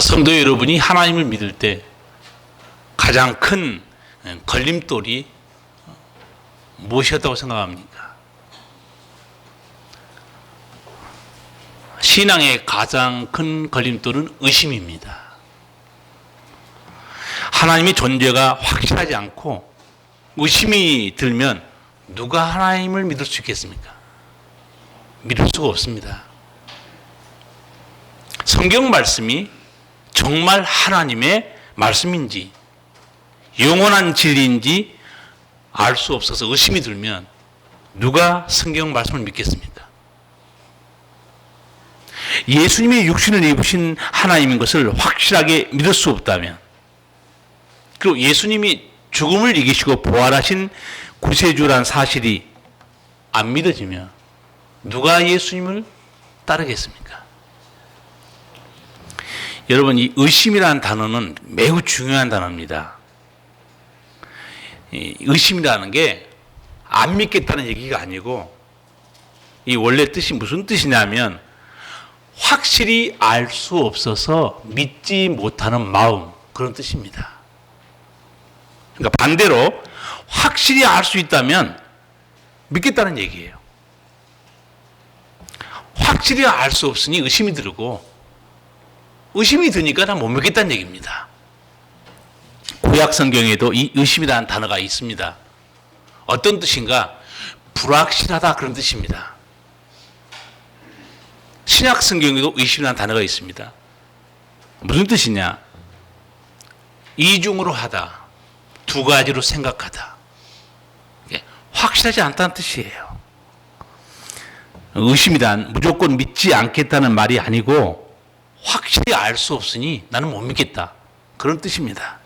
성도 여러분이 하나님을 믿을 때 가장 큰 걸림돌이 무엇이었다고 생각합니까? 신앙의 가장 큰 걸림돌은 의심입니다. 하나님의 존재가 확실하지 않고 의심이 들면 누가 하나님을 믿을 수 있겠습니까? 믿을 수가 없습니다. 성경 말씀이 정말 하나님의 말씀인지 영원한 진리인지 알 수 없어서 의심이 들면 누가 성경 말씀을 믿겠습니까? 예수님의 육신을 입으신 하나님인 것을 확실하게 믿을 수 없다면, 그리고 예수님이 죽음을 이기시고 부활하신 구세주란 사실이 안 믿어지면 누가 예수님을 따르겠습니까? 여러분, 이 의심이라는 단어는 매우 중요한 단어입니다. 의심이라는 게 안 믿겠다는 얘기가 아니고, 이 원래 뜻이 무슨 뜻이냐면 확실히 알 수 없어서 믿지 못하는 마음, 그런 뜻입니다. 그러니까 반대로 확실히 알 수 있다면 믿겠다는 얘기예요. 확실히 알 수 없으니 의심이 들고, 의심이 드니까 난 못 믿겠다는 얘기입니다. 구약 성경에도 이 의심이라는 단어가 있습니다. 어떤 뜻인가? 불확실하다, 그런 뜻입니다. 신약 성경에도 의심이라는 단어가 있습니다. 무슨 뜻이냐? 이중으로 하다, 두 가지로 생각하다, 확실하지 않다는 뜻이에요. 의심이란 무조건 믿지 않겠다는 말이 아니고 확실히 알 수 없으니 나는 못 믿겠다, 그런 뜻입니다.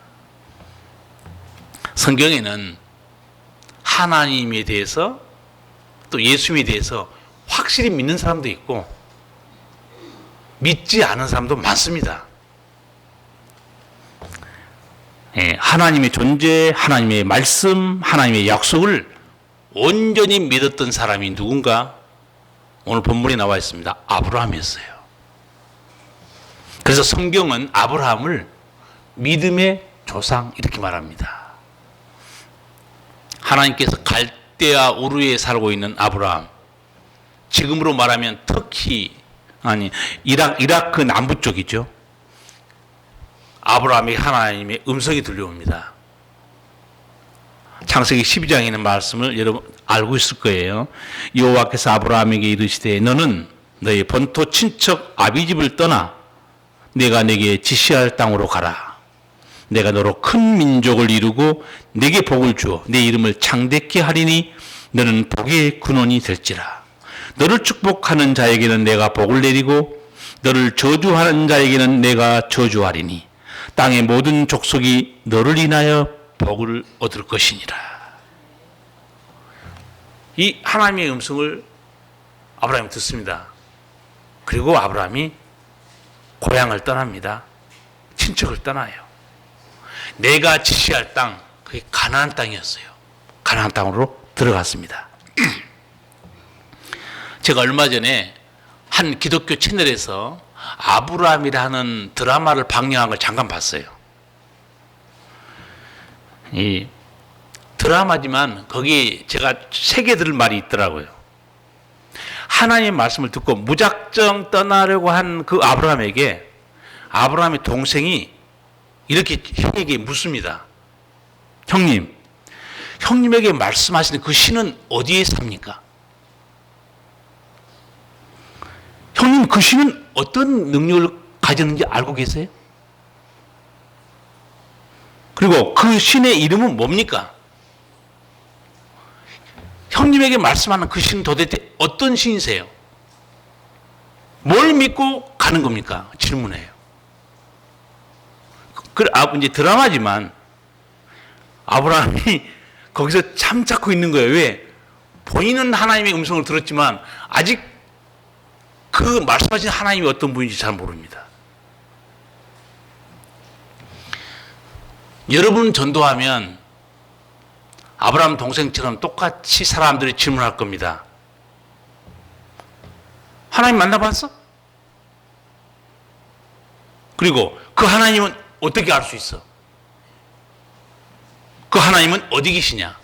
성경에는 하나님에 대해서 또 예수님에 대해서 확실히 믿는 사람도 있고 믿지 않은 사람도 많습니다. 하나님의 존재, 하나님의 말씀, 하나님의 약속을 온전히 믿었던 사람이 누군가? 오늘 본문에 나와 있습니다. 아브라함이었어요. 그래서 성경은 아브라함을 믿음의 조상, 이렇게 말합니다. 하나님께서 갈대아 우르에 살고 있는 아브라함, 지금으로 말하면 터키, 이라크 남부 쪽이죠. 아브라함에게 하나님의 음성이 들려옵니다. 창세기 12장에 있는 말씀을 여러분 알고 있을 거예요. 여호와께서 아브라함에게 이르시되 너는 너의 본토 친척 아비집을 떠나 내가 내게 지시할 땅으로 가라. 내가 너로 큰 민족을 이루고 내게 복을 주어 내 이름을 창대케 하리니 너는 복의 근원이 될지라. 너를 축복하는 자에게는 내가 복을 내리고 너를 저주하는 자에게는 내가 저주하리니 땅의 모든 족속이 너를 인하여 복을 얻을 것이니라. 이 하나님의 음성을 아브라함이 듣습니다. 그리고 아브라함이 고향을 떠납니다. 친척을 떠나요. 내가 지시할 땅, 그게 가나안 땅이었어요. 가나안 땅으로 들어갔습니다. 제가 얼마 전에 한 기독교 채널에서 아브라함이라는 드라마를 방영한 걸 잠깐 봤어요. 이 드라마지만 거기에 제가 새겨 들을 말이 있더라고요. 하나님의 말씀을 듣고 무작정 떠나려고 한 그 아브라함에게 아브라함의 동생이 이렇게 형에게 묻습니다. 형님, 형님에게 말씀하시는 그 신은 어디에 삽니까? 형님, 그 신은 어떤 능력을 가졌는지 알고 계세요? 그리고 그 신의 이름은 뭡니까? 형님에게 말씀하는 그 신은 도대체 어떤 신이세요? 뭘 믿고 가는 겁니까? 질문해요. 이제 드라마지만 아브라함이 거기서 참 잡고 있는 거예요. 왜? 본인은 하나님의 음성을 들었지만 아직 그 말씀하신 하나님이 어떤 분인지 잘 모릅니다. 여러분 전도하면 아브라함 동생처럼 똑같이 사람들이 질문할 겁니다. 하나님 만나봤어? 그리고 그 하나님은 어떻게 알 수 있어? 그 하나님은 어디 계시냐?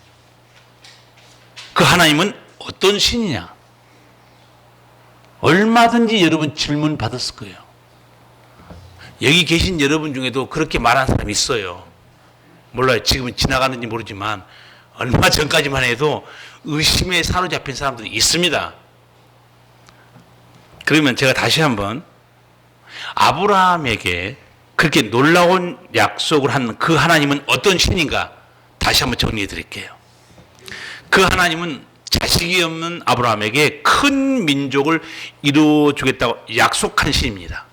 그 하나님은 어떤 신이냐? 얼마든지 여러분 질문 받았을 거예요. 여기 계신 여러분 중에도 그렇게 말하는 사람이 있어요. 몰라요. 지금은 지나가는지 모르지만 얼마 전까지만 해도 의심에 사로잡힌 사람들이 있습니다. 그러면 제가 다시 한번 아브라함에게 그렇게 놀라운 약속을 한 그 하나님은 어떤 신인가 다시 한번 정리해 드릴게요. 그 하나님은 자식이 없는 아브라함에게 큰 민족을 이루어 주겠다고 약속한 신입니다.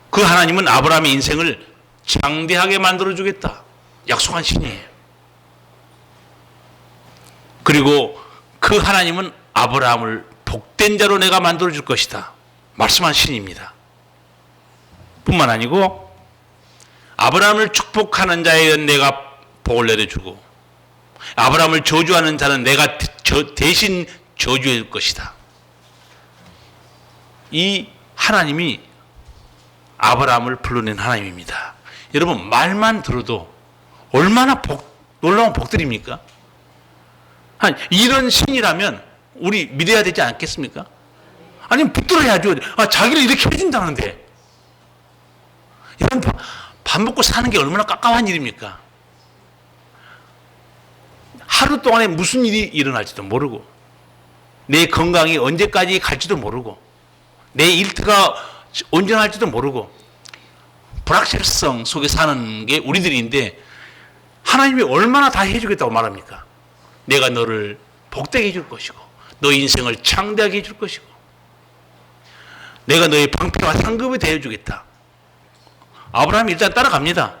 그 하나님은 아브라함의 인생을 장대하게 만들어 주겠다 약속한 신이에요. 그리고 그 하나님은 아브라함을 복된 자로 내가 만들어 줄 것이다 말씀한 신입니다. 뿐만 아니고 아브라함을 축복하는 자에 내가 복을 내려주고 아브라함을 저주하는 자는 내가 대신 저주해 줄 것이다. 이 하나님이 아브라함을 불러낸 하나님입니다. 여러분 말만 들어도 얼마나 놀라운 복들입니까? 이런 신이라면 우리 믿어야 되지 않겠습니까? 아니면 붙들어야죠. 자기를 이렇게 해준다는데 이런 밥 먹고 사는 게 얼마나 깝깝한 일입니까? 하루 동안에 무슨 일이 일어날지도 모르고 내 건강이 언제까지 갈지도 모르고 내 일터가 온전할지도 모르고 불확실성 속에 사는 게 우리들인데 하나님이 얼마나 다 해주겠다고 말합니까? 내가 너를 복되게 해줄 것이고 너 인생을 창대하게 해줄 것이고 내가 너의 방패와 상급이 되어주겠다. 아브라함이 일단 따라갑니다.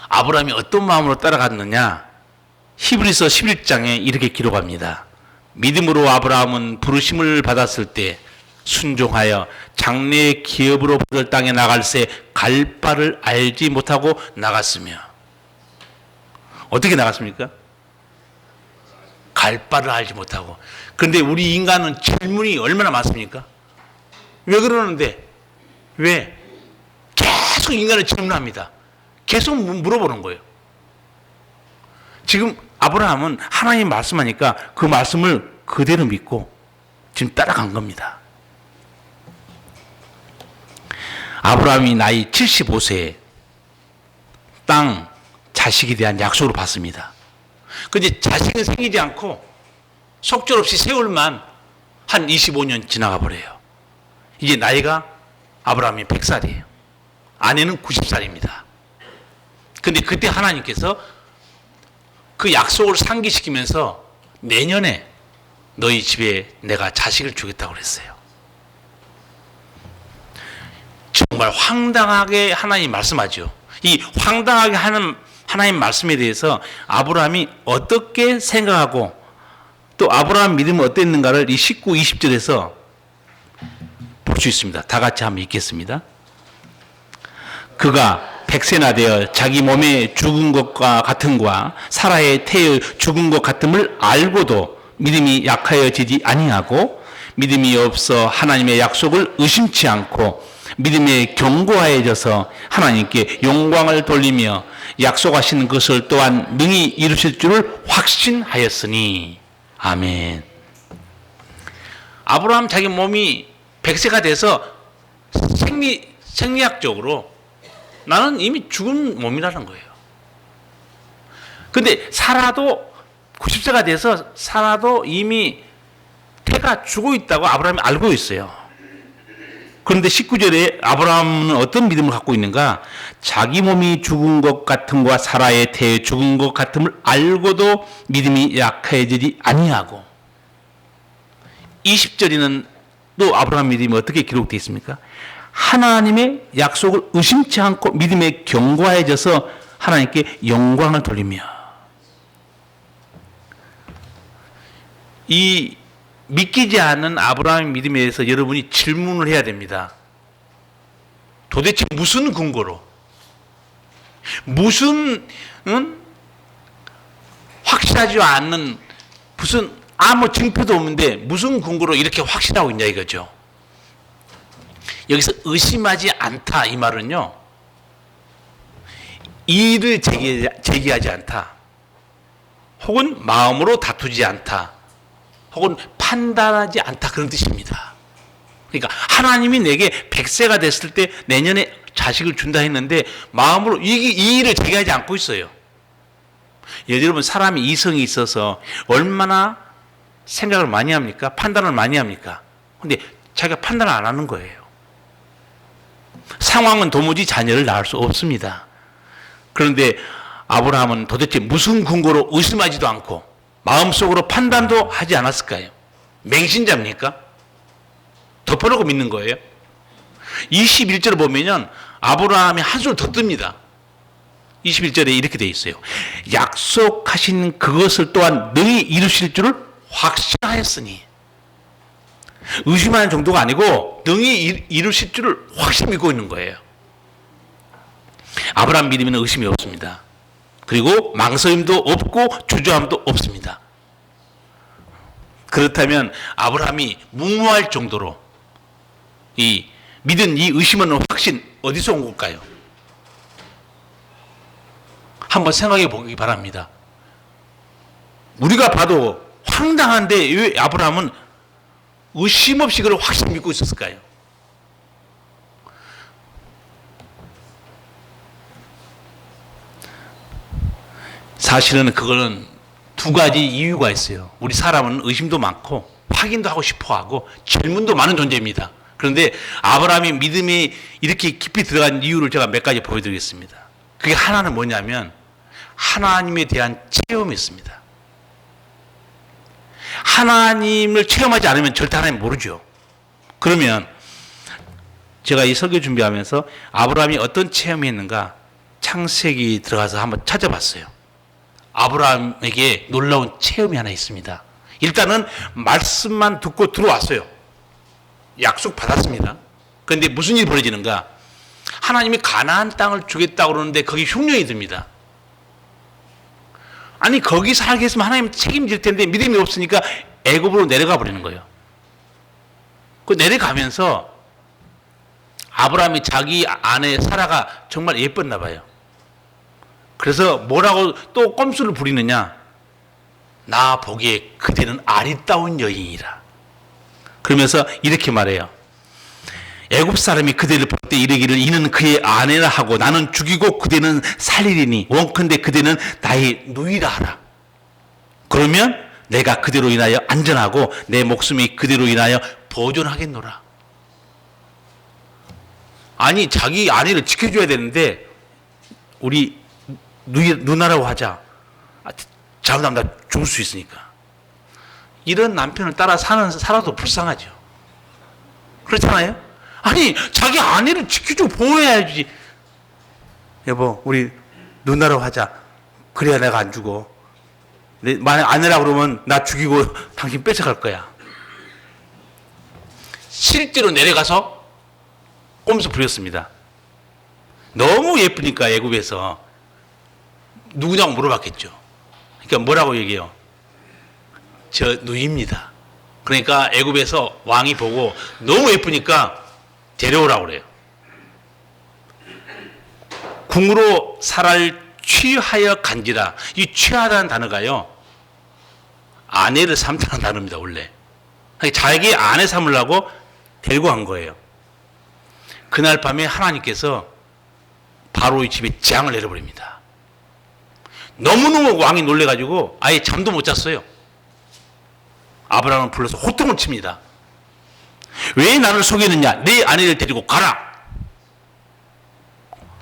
아브라함이 어떤 마음으로 따라갔느냐? 히브리서 11장에 이렇게 기록합니다. 믿음으로 아브라함은 부르심을 받았을 때 순종하여 장래의 기업으로 받을 땅에 나갈새 갈 바를 알지 못하고 나갔으며. 어떻게 나갔습니까? 갈 바를 알지 못하고. 그런데 우리 인간은 질문이 얼마나 많습니까? 왜 그러는데? 왜? 계속 인간을 질문합니다. 계속 물어보는 거예요. 지금 아브라함은 하나님 말씀하니까 그 말씀을 그대로 믿고 지금 따라간 겁니다. 아브라함이 나이 75세에 땅, 자식에 대한 약속을 받습니다. 그런데 자식은 생기지 않고 속절없이 세월만 한 25년 지나가 버려요. 이제 나이가 아브라함이 100살이에요. 아내는 90살입니다. 그런데 그때 하나님께서 그 약속을 상기시키면서 내년에 너희 집에 내가 자식을 주겠다고 그랬어요. 정말 황당하게 하나님 말씀하죠. 이 황당하게 하는 하나님 말씀에 대해서 아브라함이 어떻게 생각하고 또 아브라함 믿음은 어땠는가를 이 19, 20절에서 볼 수 있습니다. 다 같이 한번 읽겠습니다. 그가 100세나 되어 자기 몸에 죽은 것과 같음과 사라의 태에 죽은 것 같음을 알고도 믿음이 약하여지지 아니하고 믿음이 없어 하나님의 약속을 의심치 않고 믿음에 견고하여져서 하나님께 영광을 돌리며 약속하신 것을 또한 능히 이루실 줄을 확신하였으니. 아멘. 아브라함 자기 몸이 100세가 돼서 생리학적으로 나는 이미 죽은 몸이라는 거예요. 근데 사라도 90세가 돼서 사라도 이미 태가 죽어 있다고 아브라함이 알고 있어요. 그런데 19절에 아브라함은 어떤 믿음을 갖고 있는가? 자기 몸이 죽은 것 같음과 사라의 태에 죽은 것 같음을 알고도 믿음이 약해지지 아니하고. 20절에는 또 아브라함 믿음이 어떻게 기록되어 있습니까? 하나님의 약속을 의심치 않고 믿음에 견고해져서 하나님께 영광을 돌리며. 이 믿기지 않는 아브라함의 믿음에 대해서 여러분이 질문을 해야 됩니다. 도대체 무슨 근거로? 무슨 확실하지 않는 무슨 아무 증표도 없는데 무슨 근거로 이렇게 확신하고 있냐 이거죠. 여기서 의심하지 않다 이 말은요. 이의를 제기하지 않다. 혹은 마음으로 다투지 않다. 혹은 판단하지 않다 그런 뜻입니다. 그러니까 하나님이 내게 100세가 됐을 때 내년에 자식을 준다 했는데 마음으로 이의를 제기하지 않고 있어요. 여러분 사람이 이성이 있어서 얼마나 생각을 많이 합니까? 판단을 많이 합니까? 근데 자기가 판단을 안 하는 거예요. 상황은 도무지 자녀를 낳을 수 없습니다. 그런데 아브라함은 도대체 무슨 근거로 의심하지도 않고 마음속으로 판단도 하지 않았을까요? 맹신자입니까? 덮어놓고 믿는 거예요. 21절을 보면 아브라함이 한술 더 뜹니다. 21절에 이렇게 되어 있어요. 약속하신 그것을 또한 능히 이루실 줄을 확신하였으니. 의심하는 정도가 아니고 능히 이루실 줄을 확실히 믿고 있는 거예요. 아브라함 믿으면 의심이 없습니다. 그리고 망설임도 없고 주저함도 없습니다. 그렇다면 아브라함이 무모할 정도로 이 믿은 이 의심은 확신 어디서 온 걸까요? 한번 생각해 보기 바랍니다. 우리가 봐도 황당한데 왜 아브라함은 의심 없이 그걸 확실히 믿고 있었을까요? 사실은 그거는 두 가지 이유가 있어요. 우리 사람은 의심도 많고 확인도 하고 싶어 하고 질문도 많은 존재입니다. 그런데 아브라함이 믿음이 이렇게 깊이 들어간 이유를 제가 몇 가지 보여드리겠습니다. 그게 하나는 뭐냐면 하나님에 대한 체험이 있습니다. 하나님을 체험하지 않으면 절대 하나님 모르죠. 그러면 제가 이 설교 준비하면서 아브라함이 어떤 체험이 있는가 창세기 들어가서 한번 찾아봤어요. 아브라함에게 놀라운 체험이 하나 있습니다. 일단은 말씀만 듣고 들어왔어요. 약속 받았습니다. 그런데 무슨 일이 벌어지는가? 하나님이 가나안 땅을 주겠다고 그러는데 거기 흉년이 듭니다. 아니 거기 살게 했으면 하나님 책임질 텐데 믿음이 없으니까 애굽으로 내려가 버리는 거예요. 그 내려가면서 아브라함이 자기 아내 사라가 정말 예뻤나 봐요. 그래서 뭐라고 또 꼼수를 부리느냐? 나 보기에 그대는 아리따운 여인이라. 그러면서 이렇게 말해요. 애굽 사람이 그대를 볼 때 이르기를 이는 그의 아내라 하고 나는 죽이고 그대는 살리리니 원컨대 그대는 나의 누이라 하라. 그러면 내가 그대로 인하여 안전하고 내 목숨이 그대로 인하여 보존하겠노라. 아니 자기 아내를 지켜줘야 되는데 우리 누나라고 하자. 잘못하면 나 죽을 수 있으니까. 이런 남편을 따라 살아도 불쌍하죠. 그렇잖아요? 아니 자기 아내를 지켜주고 보호해야지. 여보 우리 누나라고 하자. 그래야 내가 안 죽어. 만약 아내라고 그러면 나 죽이고 당신 뺏어갈 거야. 실제로 내려가서 꼼수 부렸습니다. 너무 예쁘니까 애굽에서 누구냐고 물어봤겠죠. 그러니까 뭐라고 얘기해요? 저 누이입니다. 그러니까 애굽에서 왕이 보고 너무 예쁘니까 데려오라고 그래요. 궁으로 사라를 취하여 간지라. 이 취하다는 단어가요. 아내를 삼다는 단어입니다. 원래. 자기 아내 삼으려고 데리고 간 거예요. 그날 밤에 하나님께서 바로의 집에 재앙을 내려버립니다. 너무너무 왕이 놀래가지고 아예 잠도 못 잤어요. 아브라함을 불러서 호통을 칩니다. 왜 나를 속이느냐? 내 아내를 데리고 가라.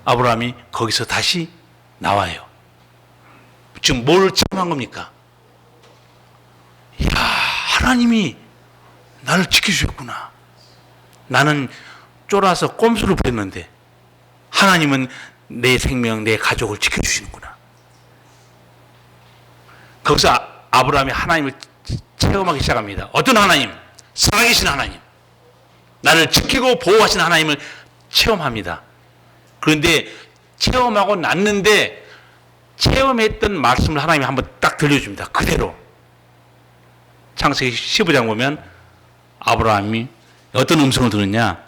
아브라함이 거기서 다시 나와요. 지금 뭘 체험한 겁니까? 이야, 하나님이 나를 지켜주셨구나. 나는 쫄아서 꼼수를 부렸는데 하나님은 내 생명, 내 가족을 지켜주시는구나. 거기서 아브라함이 하나님을 체험하기 시작합니다. 어떤 하나님? 살아계신 하나님. 나를 지키고 보호하신 하나님을 체험합니다. 그런데 체험하고 났는데 체험했던 말씀을 하나님이 한번 딱 들려줍니다. 그대로. 창세기 15장 보면 아브라함이 어떤 음성을 들었냐?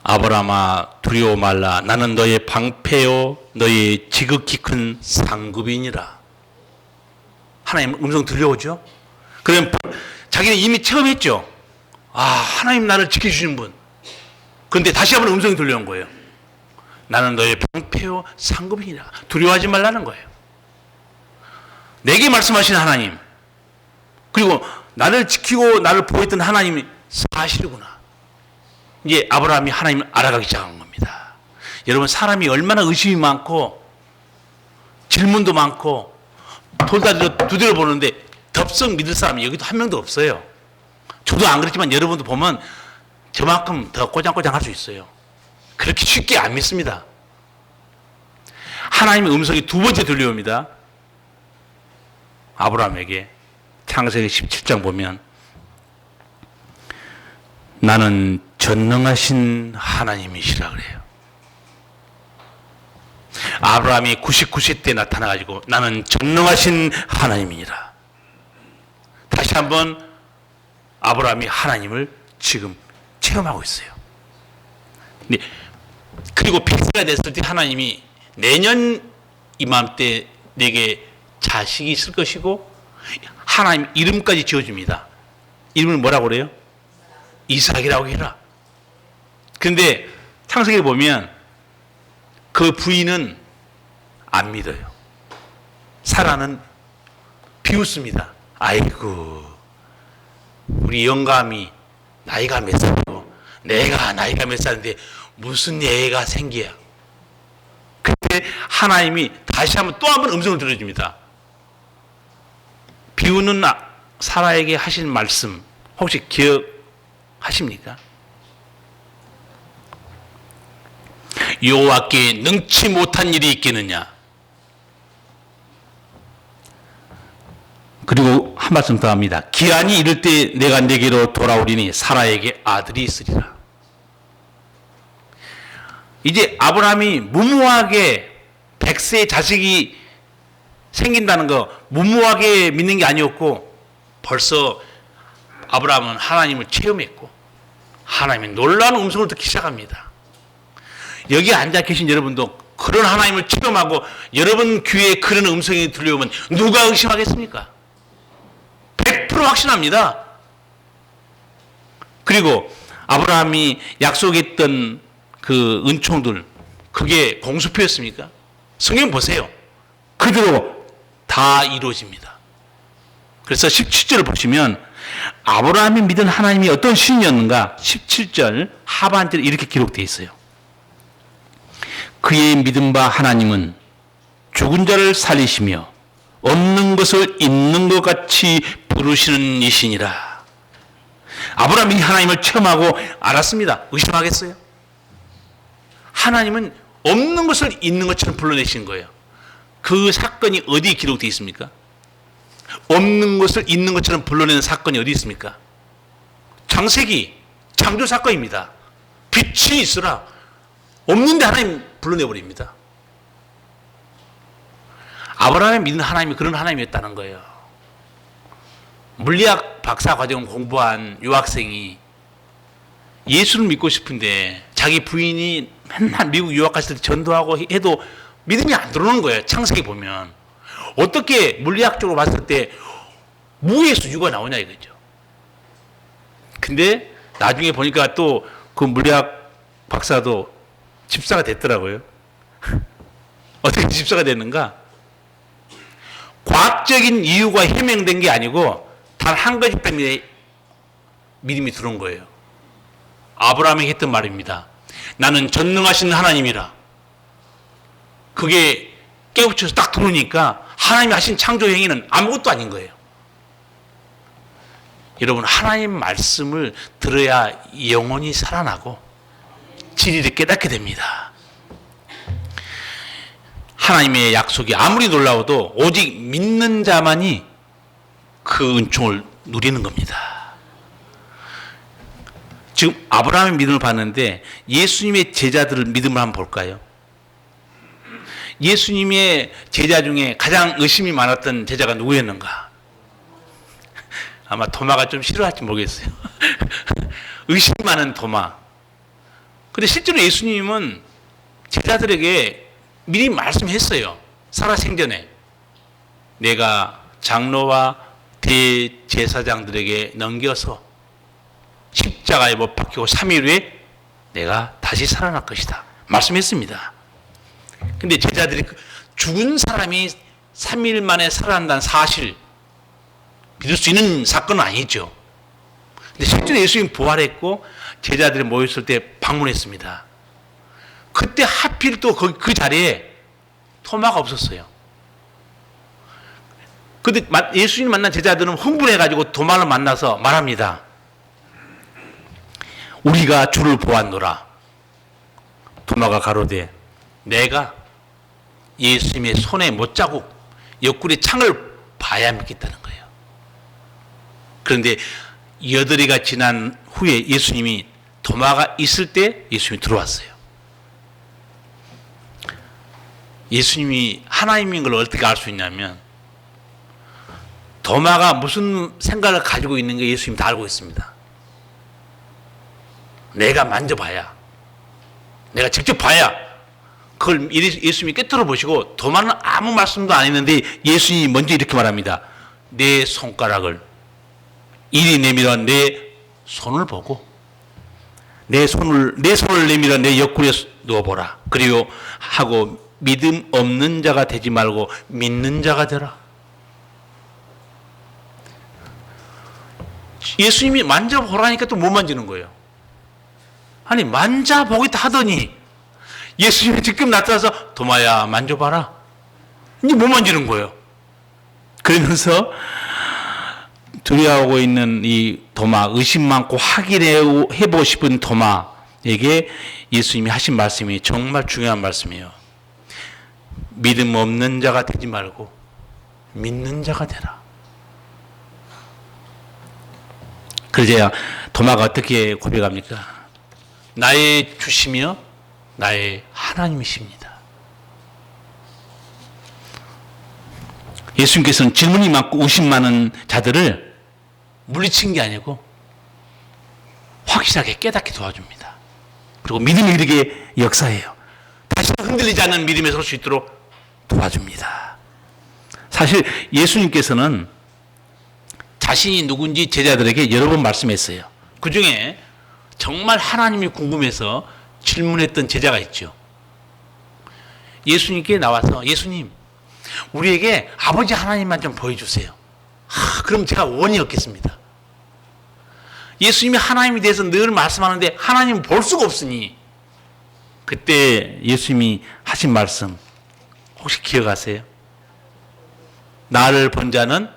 아브라함아 두려워 말라. 나는 너의 방패요 너의 지극히 큰 상급이니라. 하나님 음성 들려오죠? 그럼 자기는 이미 체험했죠. 아, 하나님 나를 지켜주시는 분. 그런데 다시 한번 음성이 들려온 거예요. 나는 너의 방패요 상급이니라. 두려워하지 말라는 거예요. 내게 말씀하시는 하나님, 그리고 나를 지키고 나를 보호했던 하나님이 사실이구나. 이제 아브라함이 하나님을 알아가기 시작한 겁니다. 여러분, 사람이 얼마나 의심이 많고 질문도 많고 돌다리로 두드려 보는데 덥석 믿을 사람이 여기도 한 명도 없어요. 저도 안 그렇지만 여러분도 보면 저만큼 더 꼬장꼬장 할 수 있어요. 그렇게 쉽게 안 믿습니다. 하나님의 음성이 두 번째 들려옵니다. 아브라함에게 창세기 17장 보면 나는 전능하신 하나님이시라 그래요. 아브라함이 99세 때 나타나가지고 나는 전능하신 하나님이니라. 다시 한번 아브라함이 하나님을 지금 체험하고 있어요. 네. 그리고 100세가 됐을 때 하나님이 내년 이맘때 내게 자식이 있을 것이고 하나님 이름까지 지어줍니다. 이름을 뭐라고 그래요? 이삭이라고 해라. 근데 창세기에 보면 그 부인은 안 믿어요. 사라는 비웃습니다. 아이고, 우리 영감이 나이가 몇 살이고 내가 나이가 몇 살인데 무슨 애가 생기야. 그때 하나님이 다시 한번 또 한 번 음성을 들려줍니다. 비우는 사라에게 하신 말씀 혹시 기억하십니까? 여호와께 능치 못한 일이 있겠느냐. 그리고 한 말씀 더 합니다. 기한이 이를 때 내가 내게로 돌아오리니 사라에게 아들이 있으리라. 이제 아브라함이 무모하게 100세의 자식이 생긴다는 거 무모하게 믿는 게 아니었고 벌써 아브라함은 하나님을 체험했고 하나님의 놀라운 음성을 듣기 시작합니다. 여기 앉아 계신 여러분도 그런 하나님을 체험하고 여러분 귀에 그런 음성이 들려오면 누가 의심하겠습니까? 100% 확신합니다. 그리고 아브라함이 약속했던 그 은총들 그게 공수표였습니까? 성경 보세요. 그대로 다 이루어집니다. 그래서 17절을 보시면 아브라함이 믿은 하나님이 어떤 신이었는가 17절 하반절에 이렇게 기록되어 있어요. 그의 믿은 바 하나님은 죽은 자를 살리시며 없는 것을 있는 것 같이 부르시는 이시니라. 아브라함이 하나님을 체험하고 알았습니다. 의심하겠어요? 하나님은 없는 것을 있는 것처럼 불러내신 거예요. 그 사건이 어디에 기록되어 있습니까? 없는 것을 있는 것처럼 불러내는 사건이 어디 있습니까? 창세기 창조 사건입니다. 빛이 있으라. 없는데 하나님 불러내버립니다. 아브라함이 믿는 하나님이 그런 하나님이었다는 거예요. 물리학 박사 과정 공부한 유학생이 예수를 믿고 싶은데 자기 부인이 맨날 미국 유학 갔을 때 전도하고 해도 믿음이 안 들어오는 거예요. 창세기 보면. 어떻게 물리학적으로 봤을 때 무에서 유가 나오냐 이거죠. 근데 나중에 보니까 또 그 물리학 박사도 집사가 됐더라고요. 어떻게 집사가 됐는가? 과학적인 이유가 해명된 게 아니고 단 한 가지 때문에 믿음이 들어온 거예요. 아브라함이 했던 말입니다. 나는 전능하신 하나님이라. 그게 깨우쳐서 딱 들어오니까 하나님이 하신 창조 행위는 아무것도 아닌 거예요. 여러분, 하나님 말씀을 들어야 영혼이 살아나고 진리를 깨닫게 됩니다. 하나님의 약속이 아무리 놀라워도 오직 믿는 자만이 그 은총을 누리는 겁니다. 지금 아브라함의 믿음을 봤는데 예수님의 제자들을 믿음을 한번 볼까요? 예수님의 제자 중에 가장 의심이 많았던 제자가 누구였는가? 아마 도마가 좀 싫어할지 모르겠어요. 의심 많은 도마. 근데 실제로 예수님은 제자들에게 미리 말씀했어요. 살아생전에 내가 장로와 대제사장들에게 넘겨서 십자가에 못 박히고 3일 후에 내가 다시 살아날 것이다. 말씀했습니다. 근데 제자들이 죽은 사람이 3일 만에 살아난다는 사실 믿을 수 있는 사건은 아니죠. 근데 실제로 예수님이 부활했고 제자들이 모였을 때 방문했습니다. 그때 하필 또 그 자리에 토마가 없었어요. 근데 예수님 만난 제자들은 흥분해가지고 도마를 만나서 말합니다. 우리가 주를 보았노라. 도마가 가로되 내가 예수님의 손에 못자국 옆구리 창을 봐야 믿겠다는 거예요. 그런데 8일이 지난 후에 예수님이 도마가 있을 때 예수님이 들어왔어요. 예수님이 하나님인 걸 어떻게 알 수 있냐면 도마가 무슨 생각을 가지고 있는 게 예수님이 다 알고 있습니다. 내가 만져봐야, 내가 직접 봐야 그걸 예수님이 꿰뚫어 보시고 도마는 아무 말씀도 안 했는데 예수님이 먼저 이렇게 말합니다. 내 손가락을 이리 내밀어 내 손을 보고 내 손을 내밀어 내 옆구리에 누워보라. 그리고 하고 믿음 없는 자가 되지 말고 믿는 자가 되라. 예수님이 만져보라니까 또 못 만지는 거예요. 아니 만져보겠다 하더니 예수님이 직접 나타나서 도마야 만져봐라. 이제 못 만지는 거예요. 그러면서 두려워하고 있는 이 도마, 의심 많고 확인해보고 싶은 도마에게 예수님이 하신 말씀이 정말 중요한 말씀이에요. 믿음 없는 자가 되지 말고 믿는 자가 되라. 그래야 도마가 어떻게 고백합니까? 나의 주시며 나의 하나님이십니다. 예수님께서는 질문이 많고 의심 많은 자들을 물리친 게 아니고 확실하게 깨닫게 도와줍니다. 그리고 믿음이 이르게 역사해요. 다시 흔들리지 않는 믿음에 설 수 있도록 도와줍니다. 사실 예수님께서는 자신이 누군지 제자들에게 여러 번 말씀했어요. 그 중에 정말 하나님이 궁금해서 질문했던 제자가 있죠. 예수님께 나와서 예수님, 우리에게 아버지 하나님만 좀 보여주세요. 그럼 제가 원이 없겠습니다. 예수님이 하나님에 대해서 늘 말씀하는데 하나님은 볼 수가 없으니 그때 예수님이 하신 말씀 혹시 기억하세요? 나를 본 자는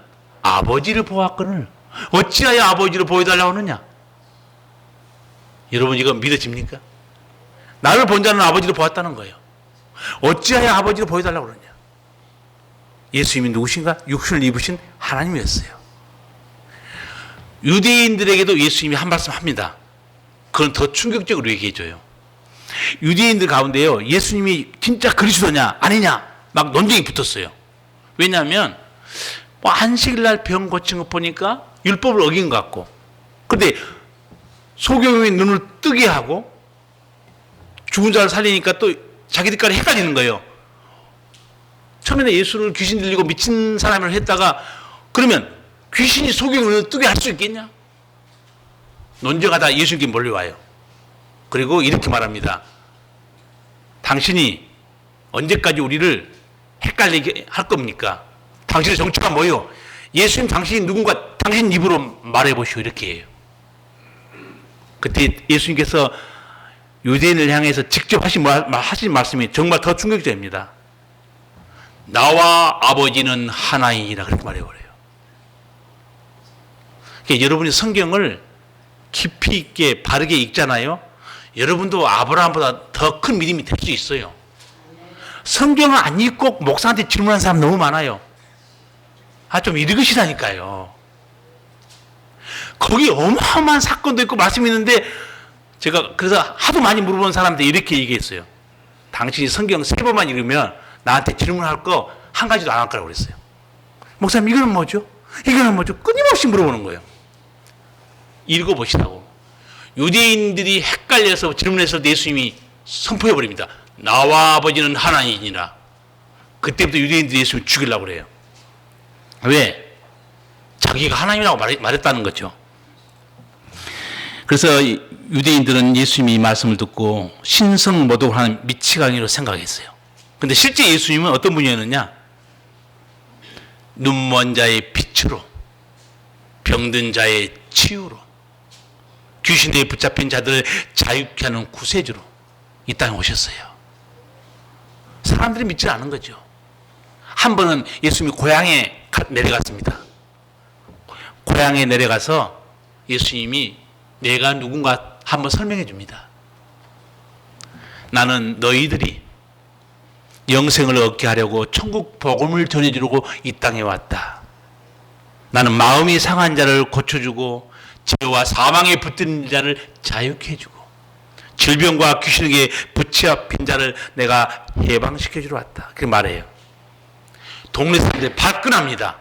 아버지를 보았거늘 어찌하여 아버지를 보여달라고 하느냐? 여러분 이거 믿어집니까? 나를 본 자는 아버지를 보았다는 거예요. 어찌하여 아버지를 보여달라고 그러냐? 예수님이 누구신가? 육신을 입으신 하나님이었어요. 유대인들에게도 예수님이 한 말씀 합니다. 그건 더 충격적으로 얘기해줘요. 유대인들 가운데요, 예수님이 진짜 그리스도냐 아니냐 막 논쟁이 붙었어요. 왜냐하면 뭐 안식일날 병 고친 거 보니까 율법을 어긴 것 같고, 그런데 소경의 눈을 뜨게 하고 죽은 자를 살리니까 또 자기들까지 헷갈리는 거예요. 처음에는 예수를 귀신 들리고 미친 사람을 했다가 그러면 귀신이 소경의 눈을 뜨게 할 수 있겠냐? 논쟁하다 예수님께 몰려와요. 그리고 이렇게 말합니다. 당신이 언제까지 우리를 헷갈리게 할 겁니까? 당신의 정체가 뭐요? 예수님 당신이 누군가 당신 입으로 말해보시오. 이렇게 해요. 그때 예수님께서 유대인을 향해서 직접 하신 말씀이 정말 더 충격적입니다. 나와 아버지는 하나이니라 그렇게 말해버려요. 그러니까 여러분이 성경을 깊이 있게 바르게 읽잖아요. 여러분도 아브라함보다 더 큰 믿음이 될 수 있어요. 성경을 안 읽고 목사한테 질문하는 사람 너무 많아요. 좀 읽으시라니까요. 거기 어마어마한 사건도 있고 말씀이 있는데 제가 그래서 하도 많이 물어본 사람한테 이렇게 얘기했어요. 당신이 성경 3번만 읽으면 나한테 질문할 거 한 가지도 안 할 거라고 그랬어요. 목사님 이거는 뭐죠? 이거는 뭐죠? 끊임없이 물어보는 거예요. 읽어보시라고. 유대인들이 헷갈려서 질문해서 예수님이 선포해 버립니다. 나와 아버지는 하나님이니라. 그때부터 유대인들이 예수님을 죽이려고 그래요. 왜? 자기가 하나님이라고 말했다는 거죠. 그래서 유대인들은 예수님이 이 말씀을 듣고 신성모독을 하는 미치광이로 생각했어요. 근데 실제 예수님은 어떤 분이었느냐? 눈먼 자의 빛으로, 병든 자의 치유로, 귀신에 붙잡힌 자들을 자유케 하는 구세주로 이 땅에 오셨어요. 사람들이 믿지 않은 거죠. 한 번은 예수님이 고향에 내려갔습니다. 고향에 내려가서 예수님이 내가 누군가 한번 설명해 줍니다. 나는 너희들이 영생을 얻게 하려고 천국 복음을 전해주려고 이 땅에 왔다. 나는 마음이 상한 자를 고쳐주고 죄와 사망에 붙든 자를 자유케 해주고 질병과 귀신에게 붙잡힌 자를 내가 해방시켜주러 왔다. 그렇게 말해요. 동네 사람들이 발끈합니다.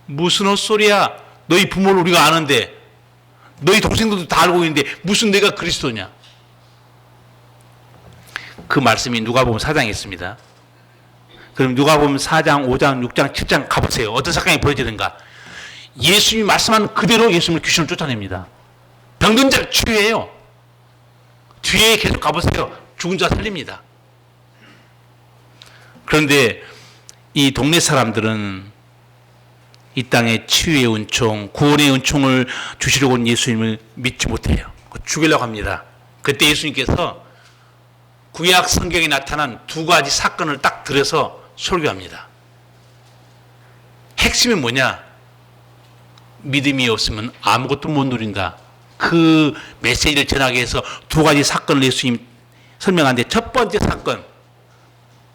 무슨 헛소리야. 너희 부모를 우리가 아는데, 너희 동생들도 다 알고 있는데 무슨 내가 그리스도냐. 그 말씀이 누가복음 4장에 있습니다. 그럼 누가복음 4장, 5장, 6장, 7장 가보세요. 어떤 사건이 벌어지는가. 예수님이 말씀한 그대로 예수님을 귀신을 쫓아냅니다. 병든 자를 치유해요. 뒤에 계속 가보세요. 죽은 자 살립니다. 그런데 이 동네 사람들은 이 땅에 치유의 은총, 구원의 은총을 주시려고 온 예수님을 믿지 못해요. 죽이려고 합니다. 그때 예수님께서 구약 성경에 나타난 두 가지 사건을 딱 들여서 설교합니다. 핵심이 뭐냐? 믿음이 없으면 아무것도 못 누린다. 그 메시지를 전하기 위해서 두 가지 사건을 예수님 설명하는데, 첫 번째 사건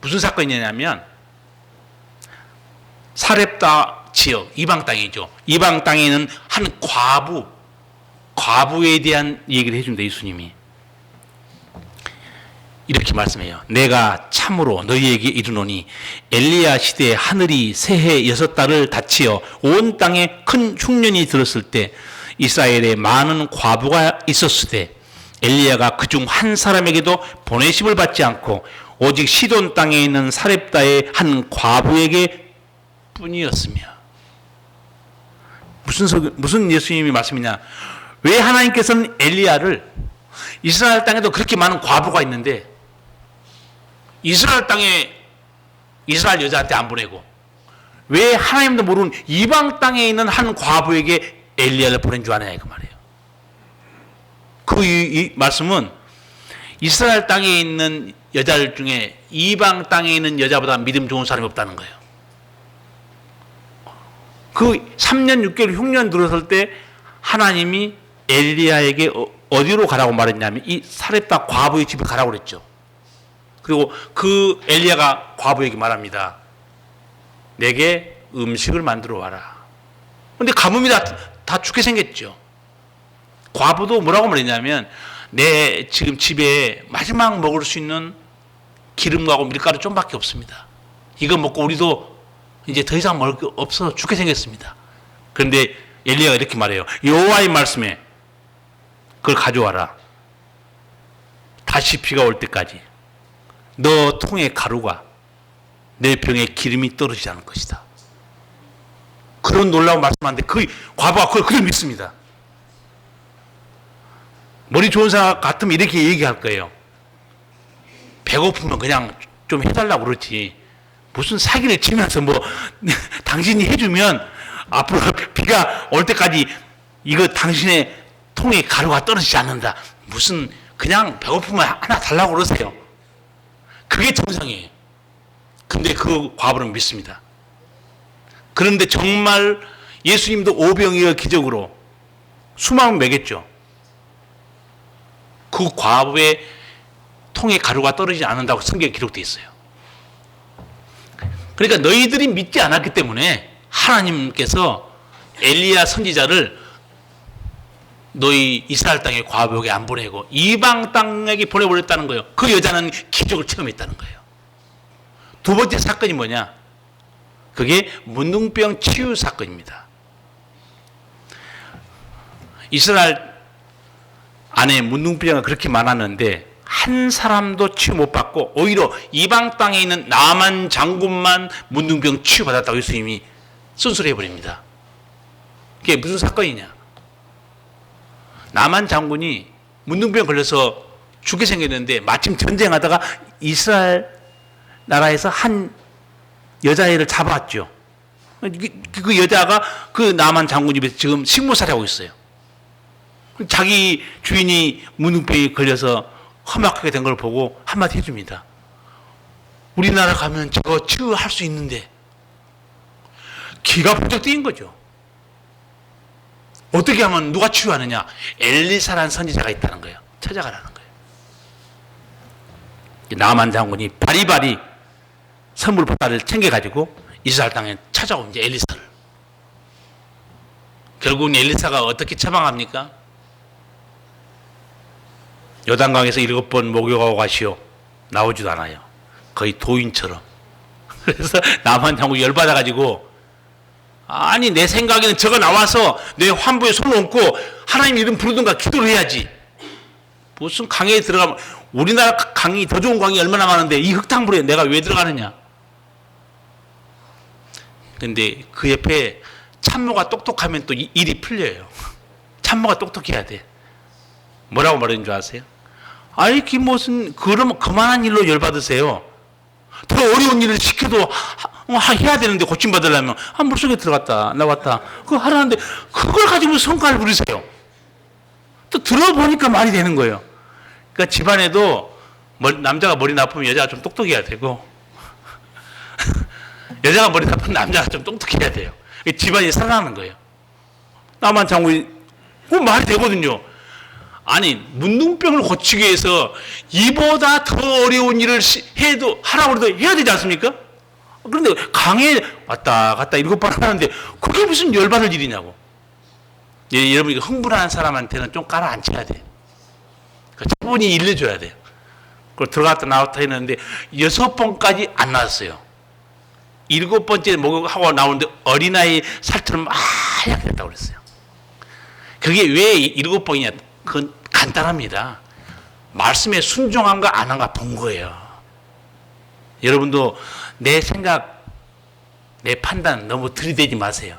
무슨 사건이냐면 사렙다 지역, 이방 땅이죠. 이방 땅에 있는 한 과부에 대한 얘기를 해준다. 예수님이 이렇게 말씀해요. 내가 참으로 너희에게 이르노니 엘리야 시대에 하늘이 새해 6달을 닫히어 온 땅에 큰 흉년이 들었을 때 이스라엘에 많은 과부가 있었을 때 엘리야가 그중 한 사람에게도 보내심을 받지 않고 오직 시돈 땅에 있는 사렙다의 한 과부에게 뿐이었으며. 무슨 예수님이 말씀이냐? 왜 하나님께서는 엘리야를 이스라엘 땅에도 그렇게 많은 과부가 있는데 이스라엘 땅에 이스라엘 여자한테 안 보내고 왜 하나님도 모르는 이방 땅에 있는 한 과부에게 엘리야를 보낸 줄 아냐, 그 말이에요. 이 말씀은 이스라엘 땅에 있는 여자들 중에 이방 땅에 있는 여자보다 믿음 좋은 사람이 없다는 거예요. 그 3년 6개월 흉년 들어설 때 하나님이 엘리야에게 어디로 가라고 말했냐면 이 사렙다 과부의 집에 가라고 그랬죠. 그리고 그 엘리야가 과부에게 말합니다. 내게 음식을 만들어 와라. 그런데 가뭄이 다 죽게 생겼죠. 과부도 뭐라고 말했냐면 내 지금 집에 마지막 먹을 수 있는 기름하고 밀가루 좀밖에 없습니다. 이거 먹고 우리도 이제 더 이상 먹을 게 없어서 죽게 생겼습니다. 그런데 엘리야가 이렇게 말해요. 여호와의 말씀에 그걸 가져와라. 다시 비가 올 때까지 너 통에 가루가 내 병에 기름이 떨어지지 않을 것이다. 그런 놀라운 말씀하는데 그 과부가 그걸 그대로 믿습니다. 머리 좋은 사람 같으면 이렇게 얘기할 거예요. 배고프면 그냥 좀 해달라고 그러지. 무슨 사기를 치면서 뭐 당신이 해주면 앞으로 비가 올 때까지 이거 당신의 통에 가루가 떨어지지 않는다. 무슨 그냥 배고프면 하나 달라고 그러세요. 그게 정상이에요. 근데 그 과부는 믿습니다. 그런데 정말 예수님도 오병이어 기적으로 수많은 먹였죠. 그 과부의 통에 가루가 떨어지지 않는다고 성경에 기록되어 있어요. 그러니까 너희들이 믿지 않았기 때문에 하나님께서 엘리야 선지자를 너희 이스라엘 땅의 과부에게 안 보내고 이방 땅에게 보내버렸다는 거예요. 그 여자는 기적을 체험했다는 거예요. 두 번째 사건이 뭐냐? 그게 문둥병 치유 사건입니다. 이스라엘 안에 문둥병자가 그렇게 많았는데 한 사람도 치유 못 받고 오히려 이방 땅에 있는 나만 장군만 문둥병 치유받았다고 예수님이 순수를 해버립니다. 그게 무슨 사건이냐? 나만 장군이 문둥병 걸려서 죽게 생겼는데 마침 전쟁하다가 이스라엘 나라에서 한 여자애를 잡아왔죠. 그 여자가 그 나만 장군 집에서 지금 식모살이하고 있어요. 자기 주인이 문둥병에 걸려서 험악하게 된 걸 보고 한마디 해줍니다. 우리나라 가면 저거 치유할 수 있는데. 기가 번쩍 뜨인 거죠. 어떻게 하면 누가 치유하느냐? 엘리사라는 선지자가 있다는 거예요. 찾아가라는 거예요. 나만 장군이 바리바리 선물 보따리를 챙겨가지고 이스라엘 땅에 찾아온 이제 엘리사를. 결국은 엘리사가 어떻게 처방합니까? 요단강에서 7번 목욕하고 가시오. 나오지도 않아요. 거의 도인처럼. 그래서 나만 장군이 열받아가지고 아니 내 생각에는 저거 나와서 내 환부에 손을 얹고 하나님 이름 부르든가 기도를 해야지. 무슨 강에 들어가면 우리나라 강이 더 좋은 강이 얼마나 많은데 이 흙탕물에 내가 왜 들어가느냐. 근데 그 옆에 참모가 똑똑하면 또 일이 풀려요. 참모가 똑똑해야 돼. 뭐라고 말하는 줄 아세요? 아이 무슨 그러면 그만한 일로 열받으세요. 더 어려운 일을 시켜도 해야 되는데 고침받으려면 물속에 들어갔다 나왔다 그거 하라는데 그걸 가지고 성과를 부리세요. 또 들어보니까 말이 되는 거예요. 그러니까 집안에도 남자가 머리 나쁘면 여자가 좀 똑똑해야 되고 여자가 머리 나쁘면 남자가 좀 똑똑해야 돼요. 집안이 살아나는 거예요. 나만 장군이 말이 되거든요. 아니 문둥병을 고치기 위해서 이보다 더 어려운 일을 해도 하라고 해도 해야 되지 않습니까? 그런데 강에 왔다 갔다 7번 하는데 그게 무슨 열받을 일이냐고. 예, 여러분 이거 흥분하는 사람한테는 좀 깔아앉혀야 돼. 차분히 일러줘야 돼요. 그걸 들어갔다 나왔다 했는데 6번까지 안 나왔어요. 7번째 목욕하고 나오는데 어린아이 살처럼 하얗게 됐다고 그랬어요. 그게 왜 7번이냐? 그건 간단합니다. 말씀에 순종한가 안 한가 본 거예요. 여러분도 내 생각, 내 판단 너무 들이대지 마세요.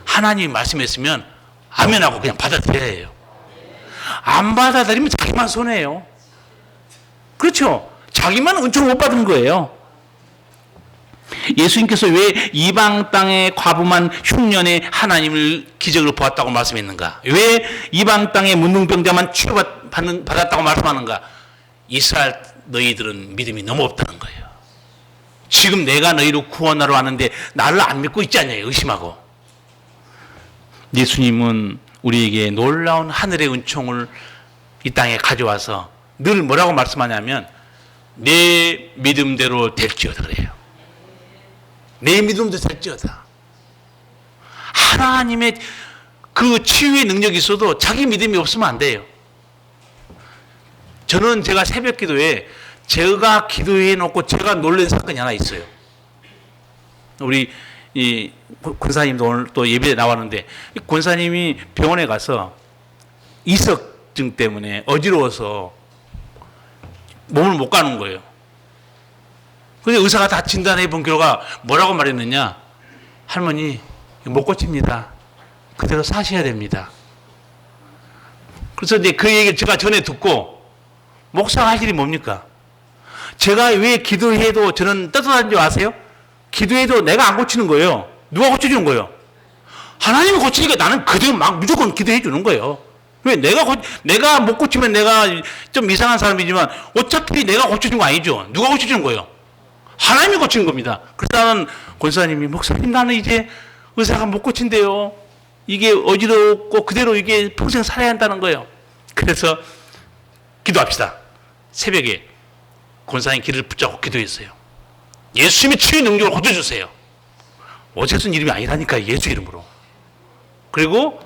하나님이 말씀했으면 아멘하고 그냥 받아들여야 해요. 안 받아들이면 자기만 손해예요. 그렇죠? 자기만 은총을 못 받은 거예요. 예수님께서 왜 이방 땅의 과부만 흉년에 하나님을 기적으로 보았다고 말씀했는가? 왜 이방 땅의 문둥병자만 치유받았다고 말씀하는가? 이스라엘 너희들은 믿음이 너무 없다는 거예요. 지금 내가 너희를 구원하러 왔는데 나를 안 믿고 있지 않냐 의심하고. 예수님은 우리에게 놀라운 하늘의 은총을 이 땅에 가져와서 늘 뭐라고 말씀하냐면 내 믿음대로 될지어다 그래요. 내 믿음도 될지어다. 하나님의 그 치유의 능력이 있어도 자기 믿음이 없으면 안 돼요. 저는 제가 새벽 기도에 제가 기도해 놓고 제가 놀란 사건이 하나 있어요. 우리 이 권사님도 오늘 또 예배에 나왔는데 권사님이 병원에 가서 이석증 때문에 어지러워서 몸을 못 가는 거예요. 근데 의사가 다 진단해 본 결과 뭐라고 말했느냐? 할머니 못 고칩니다. 그대로 사셔야 됩니다. 그래서 이제 그 얘기를 제가 전에 듣고 목사가 할 일이 뭡니까? 제가 왜 기도해도 저는 떳떳한 줄 아세요? 기도해도 내가 안 고치는 거예요. 누가 고쳐주는 거예요? 하나님이 고치니까 나는 그대로 막 무조건 기도해 주는 거예요. 왜 내가 못 고치면 내가 좀 이상한 사람이지만 어차피 내가 고쳐준 거 아니죠. 누가 고쳐주는 거예요? 하나님이 고치는 겁니다. 그래서 나는 권사님이 목사님 나는 이제 의사가 못 고친대요. 이게 어지럽고 그대로 이게 평생 살아야 한다는 거예요. 그래서 기도합시다. 새벽에 권사님 길을 붙잡고 기도했어요. 예수님의 치유 능력을 고쳐주세요. 어제 쓴 이름이 아니라니까 예수 이름으로. 그리고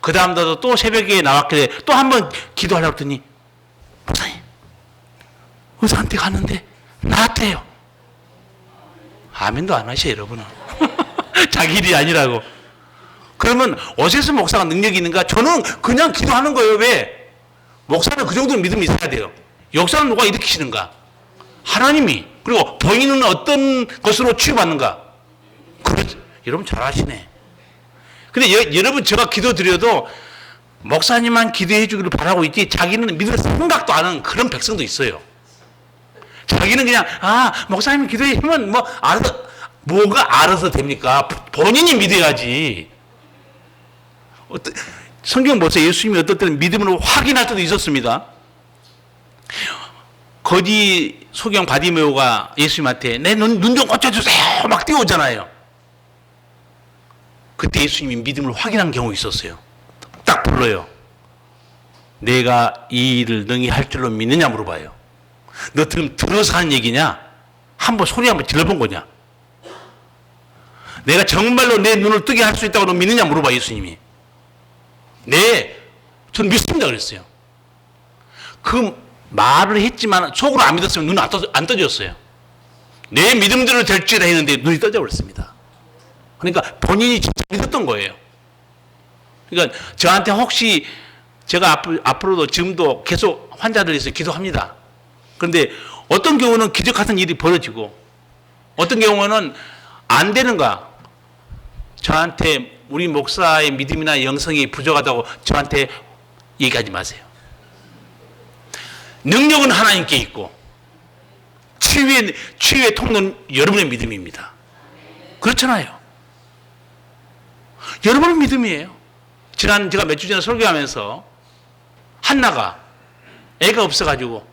그 다음 날도 또 새벽에 나왔길래 또 한 번 기도하려고 했더니 목사님 의사한테 갔는데 나았대요. 아멘도 안 하셔 여러분은. 자기 일이 아니라고. 그러면 어제서 목사가 능력이 있는가? 저는 그냥 기도하는 거예요. 왜? 목사는 그 정도는 믿음이 있어야 돼요. 역사는 누가 일으키시는가? 하나님이. 그리고 본인은 어떤 것으로 치유받는가? 여러분 잘 아시네. 근데 여러분 제가 기도드려도 목사님만 기도해 주기를 바라고 있지 자기는 믿을 생각도 안 하는 그런 백성도 있어요. 자기는 그냥 목사님이 기도해 주면 뭐 알아서 뭐가 알아서 됩니까? 본인이 믿어야지. 성경 보세요. 예수님이 어떨 때는 믿음으로 확인할 때도 있었습니다. 거지 소경 바디메오가 예수님한테 내 눈 좀 고쳐주세요 막 뛰어오잖아요. 그때 예수님이 믿음을 확인한 경우 있었어요. 딱 불러요. 내가 이 일을 능히 할 줄로 믿느냐 물어봐요. 너 들어서 하는 얘기냐? 소리 한번 질러본 거냐? 내가 정말로 내 눈을 뜨게 할 수 있다고 너 믿느냐 물어봐 예수님이. 네, 저는 믿습니다 그랬어요. 그 말을 했지만 속으로 안 믿었으면 눈은 안 떠졌어요. 내 믿음대로 될지라 했는데 눈이 떠져 버렸습니다. 그러니까 본인이 진짜 믿었던 거예요. 그러니까 저한테 혹시 제가 앞으로도 지금도 계속 환자들이 있어서 기도합니다. 그런데 어떤 경우는 기적 같은 일이 벌어지고 어떤 경우는 안 되는가? 저한테 우리 목사의 믿음이나 영성이 부족하다고 저한테 얘기하지 마세요. 능력은 하나님께 있고 치유의 통로는 여러분의 믿음입니다. 그렇잖아요. 여러분의 믿음이에요. 제가 몇 주 전에 설교하면서 한나가 애가 없어가지고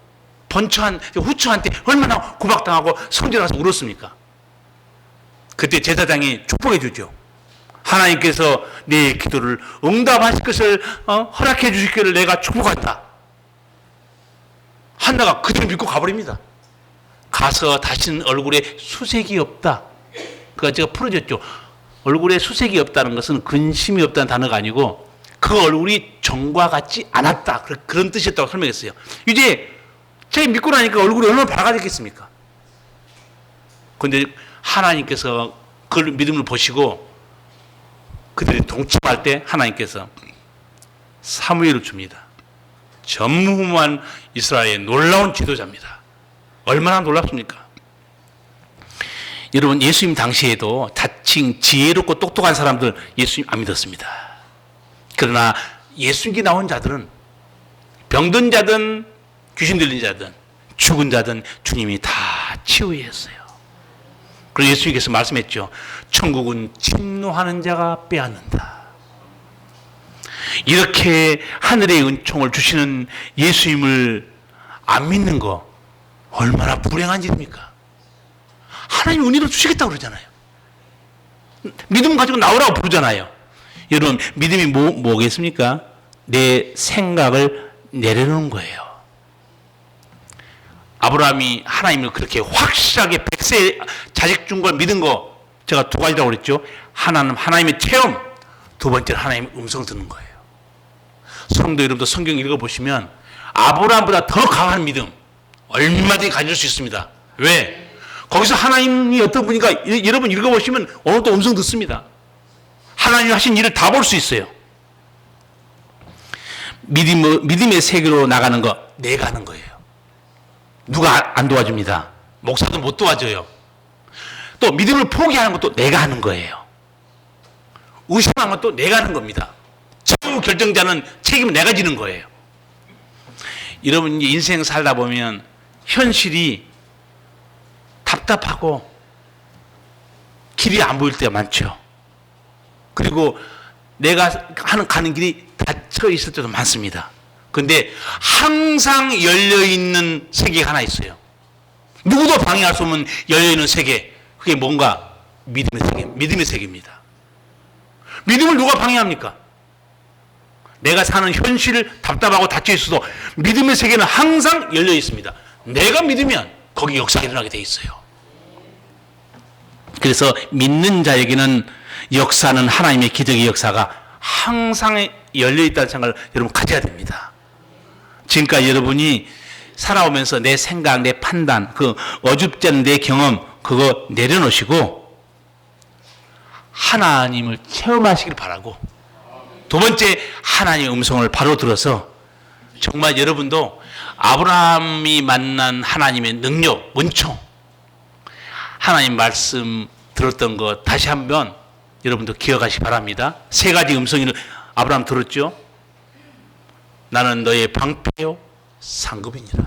후처한테 얼마나 구박당하고 성질나서 울었습니까? 그때 제사장이 축복해 주죠. 하나님께서 내 기도를 응답하실 것을 허락해 주시기를 내가 축복한다. 한나가 그대로 믿고 가버립니다. 가서 다시는 얼굴에 수색이 없다. 그거 제가 풀어줬죠. 얼굴에 수색이 없다는 것은 근심이 없다는 단어가 아니고 그 얼굴이 전과 같지 않았다. 그런 뜻이었다고 설명했어요. 이제 제가 믿고 나니까 얼굴이 얼마나 밝아졌겠습니까? 그런데 하나님께서 그 믿음을 보시고 그들이 동침할 때 하나님께서 사무엘을 줍니다. 전무후무한 이스라엘의 놀라운 지도자입니다. 얼마나 놀랍습니까? 여러분 예수님 당시에도 자칭 지혜롭고 똑똑한 사람들 예수님 안 믿었습니다. 그러나 예수님께 나온 자들은 병든 자든 귀신 들린 자든 죽은 자든 주님이 다 치유했어요. 그리고 예수님께서 말씀했죠. 천국은 진노하는 자가 빼앗는다. 이렇게 하늘의 은총을 주시는 예수님을 안 믿는 거 얼마나 불행한 일입니까? 하나님 은혜를 주시겠다고 그러잖아요. 믿음 가지고 나오라고 부르잖아요. 여러분 믿음이 뭐겠습니까? 내 생각을 내려놓는 거예요. 아브라함이 하나님을 그렇게 확실하게 100세 자식 준 걸 믿은 거 제가 두 가지라고 그랬죠. 하나는 하나님의 체험, 두 번째는 하나님의 음성 듣는 거예요. 성도 여러분도 성경 읽어보시면 아브라함보다 더 강한 믿음 얼마든지 가질 수 있습니다. 왜? 거기서 하나님이 어떤 분인가 여러분 읽어보시면 오늘도 음성 듣습니다. 하나님이 하신 일을 다 볼 수 있어요. 믿음의 세계로 나가는 거 내가 하는 거예요. 누가 안 도와줍니다. 목사도 못 도와줘요. 또 믿음을 포기하는 것도 내가 하는 거예요. 의심하는 것도 내가 하는 겁니다. 최후 결정자는 책임을 내가 지는 거예요. 여러분 인생 살다 보면 현실이 답답하고 길이 안 보일 때가 많죠. 그리고 내가 가는 길이 닫혀 있을 때도 많습니다. 그런데 항상 열려있는 세계가 하나 있어요. 누구도 방해할 수 없는 열려있는 세계. 그게 뭔가 믿음의 세계입니다. 믿음을 누가 방해합니까? 내가 사는 현실 답답하고 닫혀 있어도 믿음의 세계는 항상 열려 있습니다. 내가 믿으면 거기 역사가 일어나게 돼 있어요. 그래서 믿는 자에게는 역사는 하나님의 기적의 역사가 항상 열려 있다는 생각을 여러분 가져야 됩니다. 지금까지 여러분이 살아오면서 내 생각, 내 판단, 그 어줍지 않은 내 경험 그거 내려놓으시고 하나님을 체험하시길 바라고 두 번째 하나님의 음성을 바로 들어서 정말 여러분도 아브라함이 만난 하나님의 능력, 은총, 하나님 말씀 들었던 거 다시 한번 여러분도 기억하시기 바랍니다. 세 가지 음성을 아브라함 들었죠? 나는 너의 방패요 상급이니라.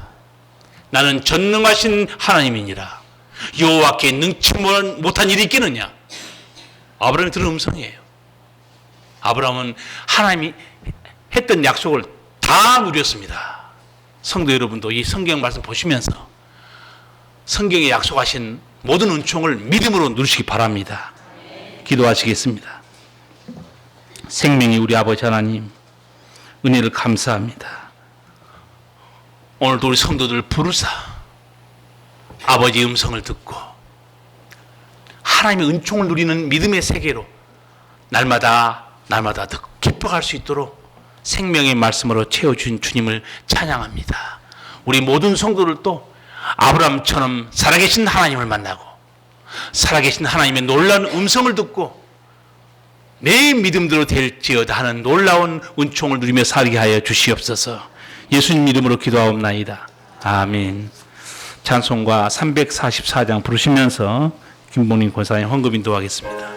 나는 전능하신 하나님이니라. 여호와께 능치 못한 일이 있겠느냐? 아브라함이 들은 음성이에요. 아브라함은 하나님이 했던 약속을 다 누렸습니다. 성도 여러분도 이 성경 말씀 보시면서 성경에 약속하신 모든 은총을 믿음으로 누리시기 바랍니다. 기도하시겠습니다. 생명이 우리 아버지 하나님, 은혜를 감사합니다. 오늘도 우리 성도들 부르사 아버지의 음성을 듣고 하나님의 은총을 누리는 믿음의 세계로 날마다 더 깊어갈 수 있도록 생명의 말씀으로 채워준 주님을 찬양합니다. 우리 모든 성도들도 아브라함처럼 살아계신 하나님을 만나고 살아계신 하나님의 놀라운 음성을 듣고 내 믿음대로 될지어다 하는 놀라운 은총을 누리며 살게 하여 주시옵소서. 예수님 이름으로 기도하옵나이다. 아멘. 찬송가 344장 부르시면서 김봉림 권사님 헌금 인도하겠습니다.